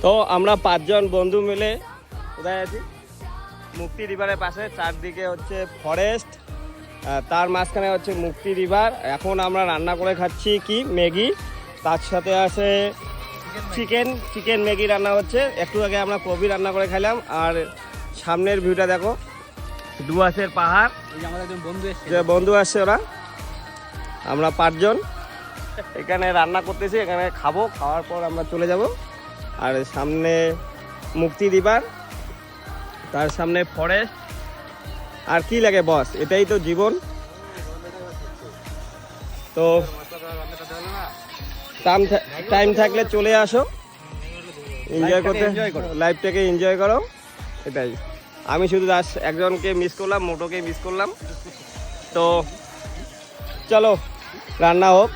তো আমরা 5 জন বন্ধু মিলে কোথায় আছি? মুক্তি রিভারের পাশে, চারদিকে হচ্ছে ফরেস্ট, তার মাঝখানে হচ্ছে মুক্তি রিভার। এখন আমরা রান্না করে খাচ্ছি কি ম্যাগি, তার সাথে আছে চিকেন ম্যাগি রান্না হচ্ছে। একটু আগে আমরা কবি রান্না করে খাইলাম। আর সামনের ভিউটা দেখো, ডুয়ার্সের পাহাড়। যে বন্ধু আসছে ওরা, আমরা 5 জন এখানে রান্না করতেছি, এখানে খাবো, খাওয়ার পর আমরা চলে যাব। আর সামনে মুক্তি রিভার, তার সামনে ফরেস্ট। আর কি লাগে বস, এটাই তো জীবন। তো টাইম থাকলে চলে আসো, এনজয় করতে, লাইফটাকে এনজয় করো, এটাই। আমি শুধু একজনকে মিস করলাম, মোটোকে মিস করলাম। তো চলো রান্না হোক।